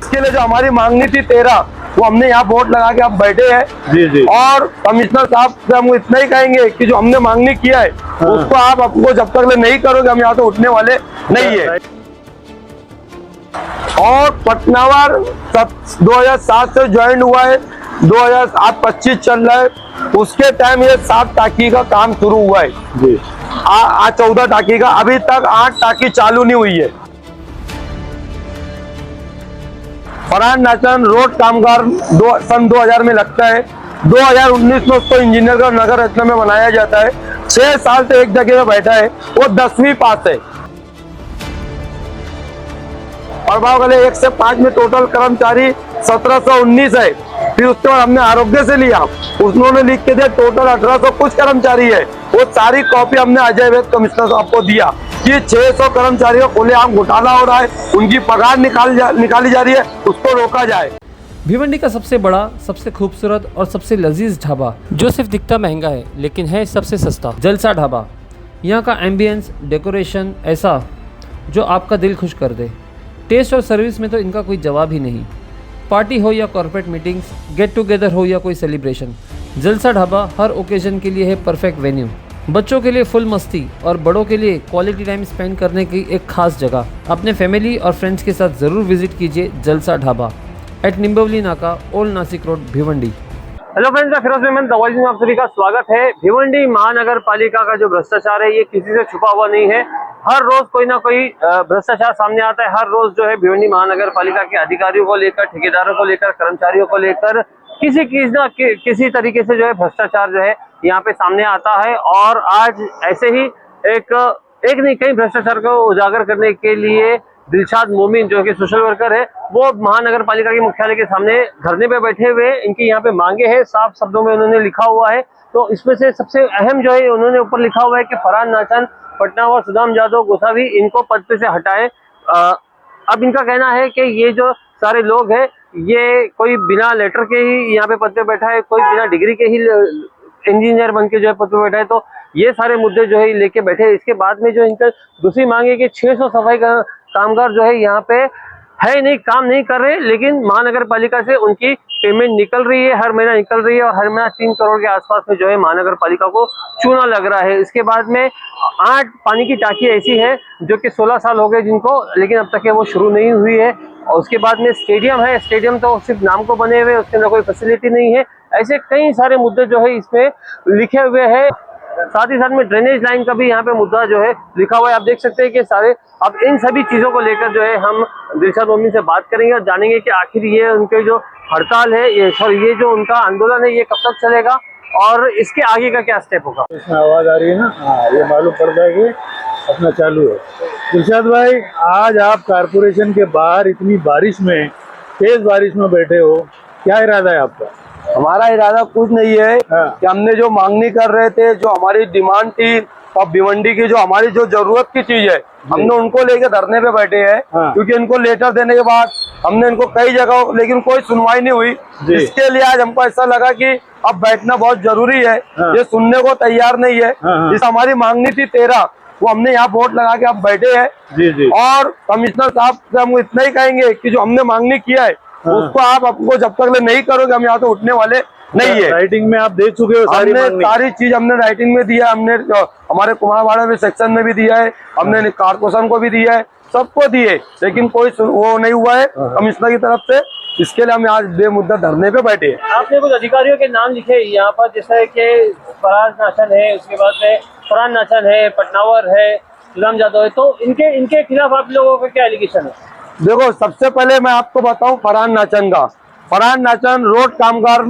इसके लिए जो हमारी मांगनी थी 13, वो हमने यहाँ वोट लगा के आप बैठे हैं। जी जी। और कमिश्नर साहब से हम इतना ही कहेंगे कि जो हमने मांगनी किया है उसको आप आपको जब तक नहीं करोगे हम यहाँ से उठने वाले नहीं है। और पटनावर 2007 से ज्वाइन हुआ है, 2025 चल रहा है, उसके टाइम ये 7 टाकी का काम शुरू हुआ है जी। आज 14 टाकी का, अभी तक 8 टाकी चालू नहीं हुई है। फरहान नाचन रोड कामगार सन 2000 में लगता है, 2019 में उसको इंजीनियर का नगर रत्न में बनाया जाता है। 6 साल से एक जगह में बैठा है, वो 10वीं पास है। प्रभाव वाले 1 से 5 में टोटल कर्मचारी 1719 है। फिर उसके बाद हमने आरोग्य से लिया, उन्होंने लिख के दिया टोटल 1800 कुछ कर्मचारी है। वो सारी कॉपी हमने अजय वैद कमिश्नर साहब को दिया कि 600 कर्मचारियों को खुलेआम घोटाला हो रहा है, उनकी पगार निकाली जा रही है, उसको रोका जाए। भिवंडी का सबसे बड़ा, सबसे खूबसूरत और सबसे लजीज ढाबा, जो सिर्फ दिखता महंगा है लेकिन है सबसे सस्ता, जलसा ढाबा। यहाँ का एम्बियंस, डेकोरेशन ऐसा जो आपका दिल खुश कर दे। टेस्ट और सर्विस में तो इनका कोई जवाब ही नहीं। पार्टी हो या कॉर्पोरेट मीटिंग्स, गेट टुगेदर हो या कोई सेलिब्रेशन, जलसा ढाबा हर ओकेजन के लिए है परफेक्ट वेन्यू। बच्चों के लिए फुल मस्ती और बड़ों के लिए क्वालिटी टाइम स्पेंड करने की एक खास जगह। अपने फैमिली और फ्रेंड्स के साथ ज़रूर विजिट कीजिए जलसा ढाबा एट निम्बवली नाका, old Nashik road, Bhiwandi. Hello friends, मैं फिरोज मेमन दवाई में आप सभी का स्वागत है। भिवंडी महानगर पालिका का जो भ्रष्टाचार है ये किसी से छुपा हुआ नहीं है। हर रोज कोई ना कोई भ्रष्टाचार सामने आता है। हर रोज जो है भिवंडी महानगर पालिका के अधिकारियों को लेकर, ठेकेदारों को लेकर, कर्मचारियों को लेकर किसी तरीके से जो है भ्रष्टाचार जो है यहाँ पे सामने आता है। और आज ऐसे ही एक नहीं कई भ्रष्टाचार को उजागर करने के लिए दिलशाद मोमिन जो कि सोशल वर्कर है, वो महानगर पालिका के मुख्यालय के सामने धरने पे बैठे हुए इनकी यहाँ पे मांगे हैं, साफ शब्दों में उन्होंने लिखा हुआ है। तो इसमें से सबसे अहम जो है उन्होंने ऊपर लिखा हुआ है कि फरहान नाचन, पटनावर, सुदाम जादव, गोसावी इनको पद पे से हटाए। अब इनका कहना है कि ये जो सारे लोग हैं ये कोई बिना लेटर के ही यहाँ पे पद पे बैठा है, कोई बिना डिग्री के ही इंजीनियर बन के जो है पद पे बैठा है। तो ये सारे मुद्दे जो है लेके बैठे। इसके बाद में जो इनका दूसरी मांग है कि 600 सफाई कामगार जो है यहाँ पे है नहीं, काम नहीं कर रहे, लेकिन महानगर पालिका से उनकी पेमेंट निकल रही है, हर महीना निकल रही है। और हर महीना 3 करोड़ के आसपास में जो है महानगर पालिका को चूना लग रहा है। इसके बाद में 8 पानी की टाकी ऐसी है जो कि 16 साल हो गए जिनको, लेकिन अब तक वो शुरू नहीं हुई है। और उसके बाद में स्टेडियम है, स्टेडियम तो सिर्फ नाम को बने हुए, उसके अंदर कोई फैसिलिटी नहीं है। ऐसे कई सारे मुद्दे जो है इसमें लिखे हुए हैं। साथ ही साथ में ड्रेनेज लाइन का भी यहाँ पे मुद्दा जो है लिखा हुआ है। आप देख सकते हैं कि सारे, अब इन सभी चीजों को लेकर जो है हम दिलशाद मोमिन से बात करेंगे और जानेंगे कि आखिर ये उनके जो हड़ताल है, ये जो उनका आंदोलन है, ये कब तक चलेगा और इसके आगे का क्या स्टेप होगा। इसमें आवाज आ रही है ना? हाँ, ये मालूम पड़ता है कि अपना चालू है। दिलशाद भाई, आज आप कारपोरेशन के बाहर इतनी बारिश में, तेज बारिश में बैठे हो, क्या इरादा है आपका? हमारा इरादा कुछ नहीं है कि हमने जो मांगनी कर रहे थे, जो हमारी डिमांड थी और भिवंडी की जो हमारी जो जरूरत की चीज है, हमने उनको लेके धरने पे बैठे हैं। क्योंकि इनको लेटर देने के बाद हमने इनको कई जगह, लेकिन कोई सुनवाई नहीं हुई। इसके लिए आज हमको ऐसा लगा कि अब बैठना बहुत जरूरी है। ये सुनने को तैयार नहीं है। इस हमारी मांगनी थी 13, वो हमने यहाँ वोट लगा के अब बैठे हैं। और कमिश्नर साहब से हम इतना ही कहेंगे कि जो हमने मांगनी किया है उसको आप आपको जब तक नहीं करोगे हम यहाँ से उठने वाले नहीं है। राइटिंग में आप दे चुके हो सारी चीज हमने राइटिंग में दिया, हमने हमारे कुमारवाड़ा में सेक्शन में भी दिया है, हमने कारपोरेशन को भी दिया है, सबको दिए, लेकिन कोई वो नहीं हुआ है कमिश्नर की तरफ से। इसके लिए हम आज बेमुद्दा धरने पे बैठे हैं। आपने कुछ अधिकारियों के नाम लिखे यहाँ पर, जैसे कि फरहान नाचन है, उसके बाद में फरहान नाचन है, पटनावर है, सुदाम जादव है, तो इनके खिलाफ आप लोगों का क्या एलिगेशन है? देखो, सबसे पहले मैं आपको बताऊं फरहान नाचन का। फरहान नाचन रोड कामगार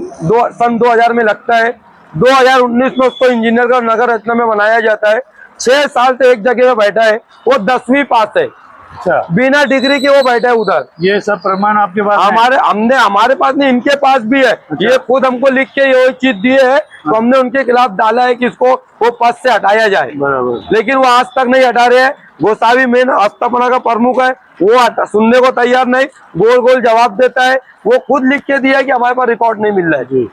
सन 2000 में लगता है, 2019 में उसको इंजीनियर का नगर रत्न में बनाया जाता है। 6 साल से एक जगह में बैठा है, वो 10वीं पास है। अच्छा, बिना डिग्री के वो बैठा है उधर। ये सब प्रमाण आपके पास? हमारे पास नहीं, इनके पास भी है। अच्छा। ये खुद हमको लिख के ये चीज दिए है, तो हमने उनके खिलाफ डाला है कि इसको वो पद से हटाया जाए। बराबर। लेकिन वो आज तक नहीं हटा रहे हैं। गोसावी मेन स्थापना का प्रमुख है, वो सुनने को तैयार नहीं, गोल गोल जवाब देता है। वो खुद लिख के दिया कि हमारे पास रिकॉर्ड नहीं मिल रहा है,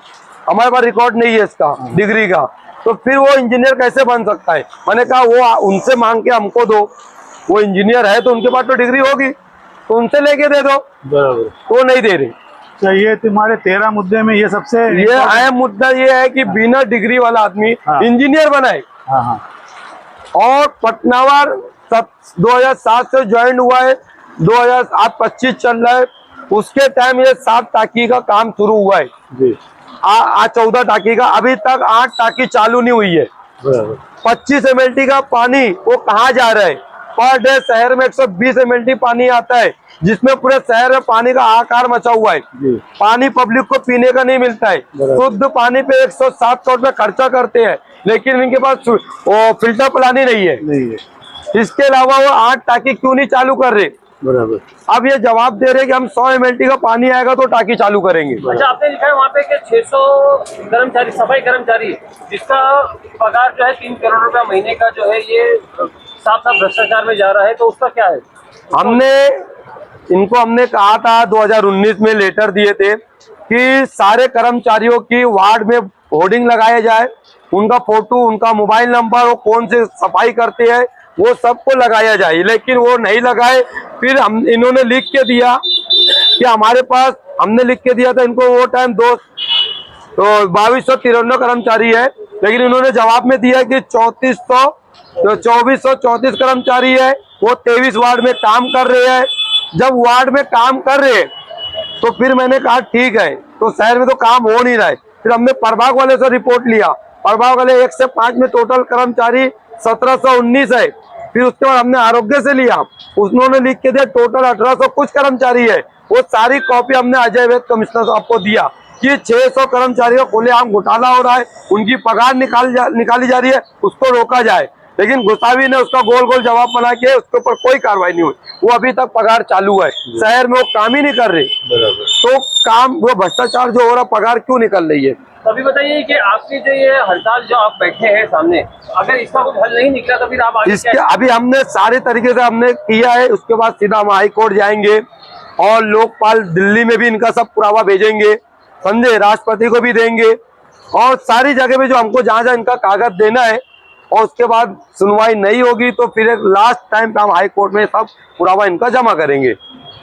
हमारे पास रिकॉर्ड नहीं है इसका डिग्री का, तो फिर वो इंजीनियर कैसे बन सकता है। मैंने कहा वो उनसे मांग के हमको दो, वो इंजीनियर है तो उनके पास तो डिग्री होगी, तो उनसे लेके दे दो, बराबर। तो नहीं दे रहे। तो ये तुम्हारे 13 मुद्दे में ये सबसे ये अहम मुद्दा ये है कि बिना डिग्री वाला आदमी हाँ। इंजीनियर बनाए, हाँ हाँ और पटनावार 2007 से ज्वाइन हुआ है, 2025 चल रहा है, उसके टाइम ये 7 टाकी का काम शुरू हुआ है। जी, आज 14 टाकी का, अभी तक 8 टाकी चालू नहीं हुई है। बराबर। 25 MLT का पानी वो कहाँ जा रहा है? पर डे शहर में 120 MLT पानी आता है, जिसमें पूरे शहर में पानी का हाहाकार मचा हुआ है। जी, पानी पब्लिक को पीने का नहीं मिलता है। बराबर। शुद्ध पानी पे 107 करोड़ रुपए खर्चा करते हैं, लेकिन इनके पास वो फिल्टर पानी नहीं है। नहीं है, इसके अलावा वो 8 टाकी क्यों नहीं चालू कर रहे? बराबर। अब ये जवाब दे रहे हैं कि हम 100 MLT का पानी आएगा तो टाकी चालू करेंगे। अच्छा, आपने लिखा है वहाँ पे कि 600 कर्मचारी, सफाई कर्मचारी, जिसका पगार जो है 3 करोड़ रुपया महीने का जो है, ये साफ साफ भ्रष्टाचार में जा रहा है, तो उसका क्या है? हमने कहा था 2019 में लेटर दिए थे कि सारे कर्मचारियों की वार्ड में होर्डिंग लगाया जाए, उनका फोटो, उनका मोबाइल नंबर, वो कौन से सफाई करते हैं वो सबको लगाया जाए, लेकिन वो नहीं लगाए। फिर इन्होंने लिख के दिया कि हमारे पास, हमने लिख के दिया था इनको वो टाइम 2253 कर्मचारी है, लेकिन इन्होंने जवाब में दिया कि 2434 कर्मचारी है, वो 23 वार्ड में काम कर रहे हैं। जब वार्ड में काम कर रहे हैं तो फिर मैंने कहा ठीक है, तो शहर में तो काम हो नहीं रहा है। फिर हमने प्रभाग वाले से रिपोर्ट लिया, प्रभाग वाले 1 से 5 में टोटल कर्मचारी 1719 है। फिर उसके बाद हमने आरोग्य से लिया, उन्होंने लिख के दिया टोटल 1800 कुछ कर्मचारी है। वो सारी कॉपी हमने अजय वैद कमिश्नर साहब को दिया कि 600 कर्मचारियों का खुलेआम घोटाला हो रहा है, उनकी पगार निकाली जा रही है, उसको रोका जाए। लेकिन गुस्तावी ने उसका गोल गोल जवाब बना के उसके ऊपर कोई कार्रवाई नहीं हुई, वो अभी तक पगार चालू है। शहर में वो काम ही नहीं कर रहे, बराबर। तो काम, वो भ्रष्टाचार जो हो रहा, पगार क्यों निकल रही है? तो अभी बताइए कि आपकी जो ये हड़ताल जो आप बैठे हैं सामने, अगर इसका कुछ हल नहीं निकला तो फिर आप आगे इसके क्या? अभी हमने सारे तरीके से हमने किया है, उसके बाद सीधा हम हाई कोर्ट जाएंगे और लोकपाल दिल्ली में भी इनका सब पुरावा भेजेंगे, समझे, राष्ट्रपति को भी देंगे, और सारी जगह पे जो हमको जहाँ जहाँ इनका कागज देना है, और उसके बाद सुनवाई नहीं होगी तो फिर एक लास्ट टाइम पे हम हाई कोर्ट में सब पुरावा इनका जमा करेंगे।